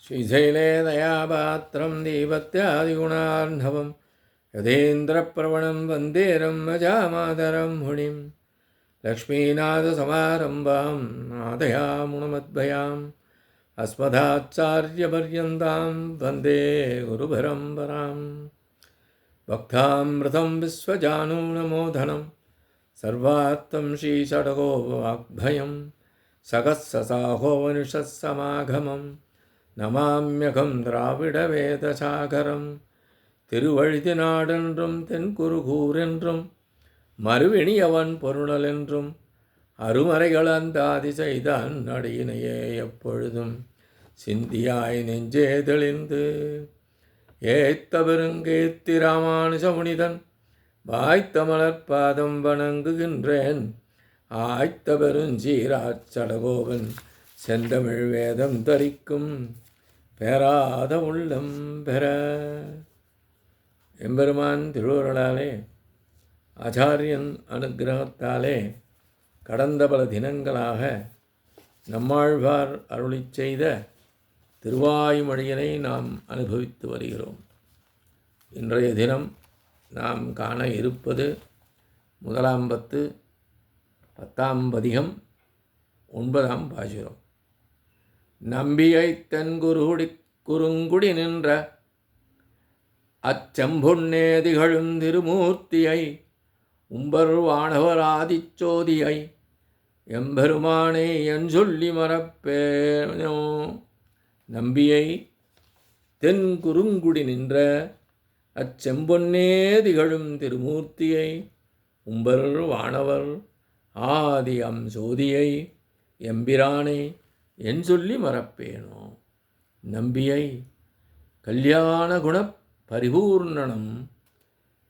श्रीशैले दयापात्रं दीपत्यादिगुणार्णवं यथेन्द्रप्रवणं वन्दे रम्यजामातरं मुनिं लक्ष्मीनाथसमारम्भां नादयामुनमद्भयाम् अस्मदाचार्यपर्यन्तां वन्दे गुरुपरम्परां भक्तामृतं विश्वजानूनमोदनं सर्वात्तं श्रीषडगोवाग्भयं सकत्ससाहोपनिषत्समागमं நமாம்யகம் திராவிடவேதசாகரம் திருவழுதி நாடென்றும் தென்குருகூரென்றும் மறுவினியவன் பொருணலென்றும் அருமறைகள் அந்த அதிசெய்தான் நடியினையே எப்பொழுதும் சிந்தியாய் நெஞ்சே தெளிந்து ஏத்த பெருங்கேத்தி ராமானுஜமுனிதன் வாய்த்த மலர்பாதம் வணங்குகின்றேன் ஆய்த்த பெருஞ்சீராச்சடகோவன் செந்தமிழ் வேதம் தரிக்கும் பெறாத உள்ளம் பெற. எம்பெருமான் திருவருளாலே ஆச்சாரியன் அனுக்கிரகத்தாலே கடந்த பல தினங்களாக நம்மாழ்வார் அருளிச் செய்த திருவாய்மொழியினை நாம் அனுபவித்து வருகிறோம். இன்றைய தினம் நாம் காண இருப்பது முதலாம் பத்து, 10ஆம் பதிகம், 9ஆம் பாசுரம். நம்பியை தென்குருடி குறுங்குடி நின்ற அச்செம்பொன்னே திகழும் திருமூர்த்தியை உம்பர் வானவராதிச்சோதியை எம்பெருமானை என் சொல்லி மறப்பேனோ. நம்பியை தென்குறுங்குடி நின்ற அச்செம்பொன்னே திகழும் திருமூர்த்தியை உம்பர் வானவர் ஆதியம் சோதியை எம்பிரானை என் சொல்லி மறப்பேனோ. நம்பியை கல்யாண குணப் பரிபூர்ணனம்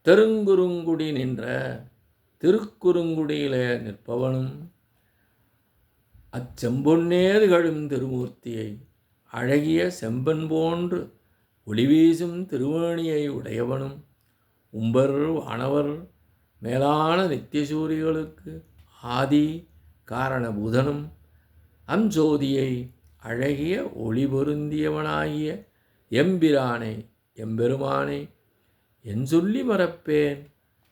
தெருங்குறுங்குடி நின்ற திருக்குறுங்குடியிலே நிற்பவனும் அச்செம்பொன்னேதுகளும் திருமூர்த்தியை அழகிய செம்பன் போன்று ஒளிவீசும் திருவேணியை உடையவனும் உம்பர் வானவர் மேலான நித்தியசூரிகளுக்கு ஆதி காரணபூதனும் அஞ்சோதியை அழகிய ஒளி பொருந்தியவனாகிய எம்பிரானை எம்பெருமானை என் சொல்லி மறப்பேன்,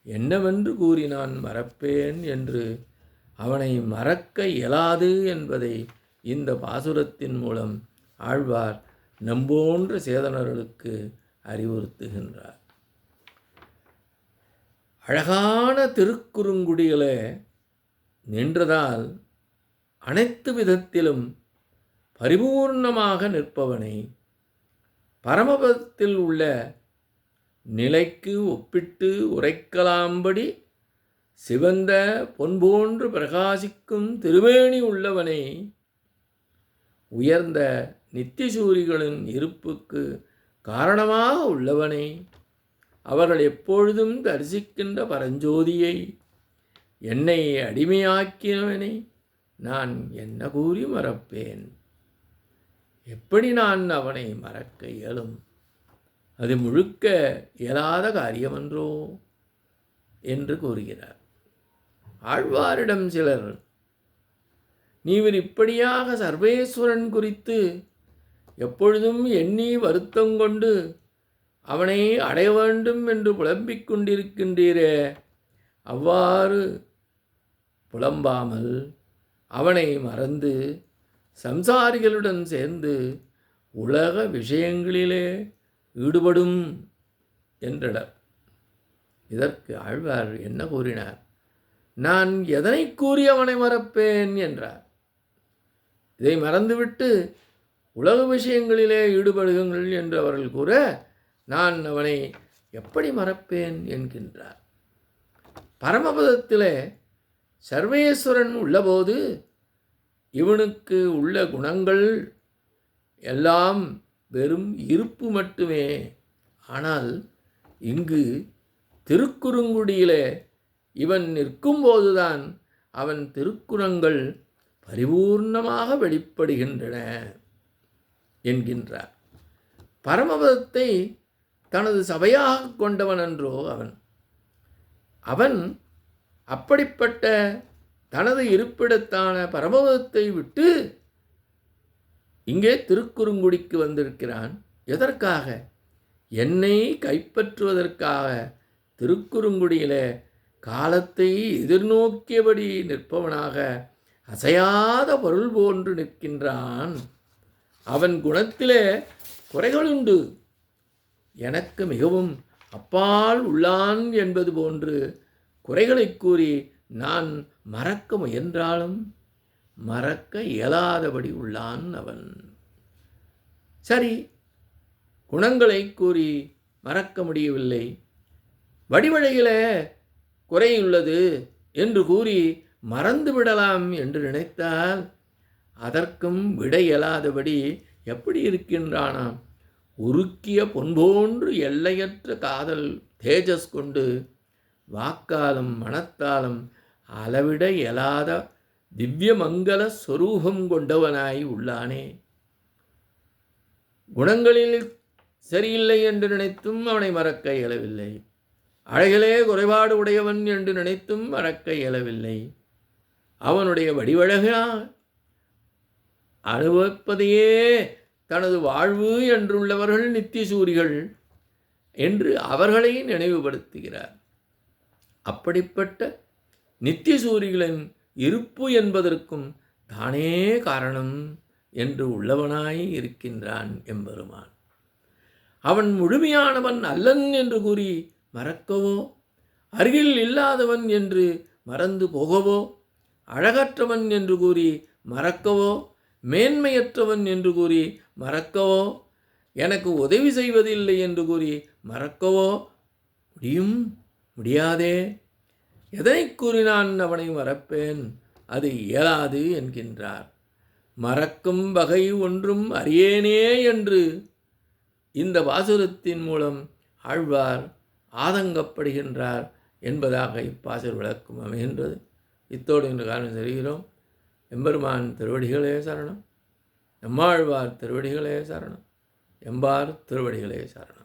என்னவென்று கூறி நான் மறப்பேன் என்று அவனை மறக்க இயலாது என்பதை இந்த பாசுரத்தின் மூலம் ஆழ்வார் நம்போன்ற சேதனர்களுக்கு அறிவுறுத்துகின்றார். அழகான திருக்குறுங்குடியிலே நின்றதால் அனைத்து விதத்திலும் பரிபூர்ணமாக நிற்பவனை பரமபதத்தில் உள்ள நிலைக்கு ஒப்பிட்டு உரைக்கலாம்படி சிவந்த பொன்போன்று பிரகாசிக்கும் திருவேணி உள்ளவனை, உயர்ந்த நித்தியசூரிகளின் இருப்புக்கு காரணமாக உள்ளவனை, அவர்கள் எப்பொழுதும் தரிசிக்கின்ற பரஞ்சோதியை, என்னை அடிமையாக்கினவனை நான் என்ன கூறி மறப்பேன்? எப்படி நான் அவனை மறக்க இயலும்? அது முழுக்க இயலாத காரியமன்றோ என்று கூறுகிறார். ஆழ்வாரிடம் சிலர், நீவர் இப்படியாக சர்வேஸ்வரன் குறித்து எப்பொழுதும் எண்ணி வருத்தம் கொண்டு அவனை அடைய வேண்டும் என்று புலம்பிக் கொண்டிருக்கின்றீரே, அவ்வாறு புலம்பாமல் அவனை மறந்து சம்சாரிகளுடன் சேர்ந்து உலக விஷயங்களிலே ஈடுபடும் என்றனர். இதற்கு ஆழ்வார் என்ன கூறினார்? நான் எதனை கூறி அவனை மறப்பேன் என்றார். இதை மறந்துவிட்டு உலக விஷயங்களிலே ஈடுபடுங்கள் என்று அவர்கள் கூற, நான் அவனை எப்படி மறப்பேன் என்கின்றார். பரமபதத்திலே சர்வேஸ்வரன் உள்ளபோது இவனுக்கு உள்ள குணங்கள் எல்லாம் வெறும் இருப்பு மட்டுமே. ஆனால் இங்கு திருக்குறுங்குடியிலே இவன் நிற்கும்போதுதான் அவன் திருக்குணங்கள் பரிபூர்ணமாக வெளிப்படுகின்றன என்கின்றார். பரமபதத்தை தனது சபையாக கொண்டவன் என்றோ அவன். அவன் அப்படிப்பட்ட தனது இருப்பிடத்தான பரமபதத்தை விட்டு இங்கே திருக்குறுங்குடிக்கு வந்திருக்கிறான். எதற்காக? என்னை கைப்பற்றுவதற்காக திருக்குறுங்குடியிலே காலத்தை எதிர்நோக்கியபடி நிற்பவனாக அசையாத பொருள் போன்று நிற்கின்றான். அவன் குணத்திலே குறைகளுண்டு, எனக்கு மிகவும் அப்பால் உள்ளான் என்பது போன்று குறைகளை கூறி நான் மறக்க முயன்றாலும் மறக்க இயலாதபடி உள்ளான் அவன். சரி, குணங்களை கூறி மறக்க முடியவில்லை, வடிவழகிலே குறையுள்ளது என்று கூறி மறந்துவிடலாம் என்று நினைத்தால் அதற்கும் விட இயலாதபடி எப்படி இருக்கின்றானாம். உருக்கிய பொன்போன்று எல்லையற்ற காதல் தேஜஸ் கொண்டு வாக்காலும் மனத்தாலும் அளவிட இயலாத திவ்யமங்கல ஸ்வரூபம் கொண்டவனாய் உள்ளானே. குணங்களில் சரியில்லை என்று நினைத்தும் அவனை மறக்க இயலவில்லை, அழகிலே குறைபாடு உடையவன் என்று நினைத்தும் மறக்க இயலவில்லை. அவனுடைய வடிவழகால் அனுபவிப்பதையே தனது வாழ்வு என்றுள்ளவர்கள் நித்தியசூரிகள் என்று அவர்களை நினைவுபடுத்துகிறார். அப்படிப்பட்ட நித்தியசூரிகளின் இருப்பு என்பதற்கும் தானே காரணம் என்று உள்ளவனாய் இருக்கின்றான் எம்பெருமான். அவன் முழுமையானவன் அல்லன் என்று கூறி மறக்கவோ, அருகில் இல்லாதவன் என்று மறந்து போகவோ, அழகற்றவன் என்று கூறி மறக்கவோ, மேன்மையற்றவன் என்று கூறி மறக்கவோ, எனக்கு உதவி செய்வதில்லை என்று கூறி மறக்கவோ முடியாதே. எதனை கூறி நான் அவனை மறப்பேன்? அது இயலாது என்கின்றார். மறக்கும் வகை ஒன்றும் அறியேனே என்று இந்த பாசுரத்தின் மூலம் ஆழ்வார் ஆதங்கப்படுகின்றார் என்பதாக இப்பாசுர விளக்கம் அமைகின்றது. இத்தோடு இன்று காரணம் தெரிகிறோம். எம்பெருமான் திருவடிகளே சரணம், நம்மாழ்வார் திருவடிகளே சரணம், எம்பார் திருவடிகளே சரணம்.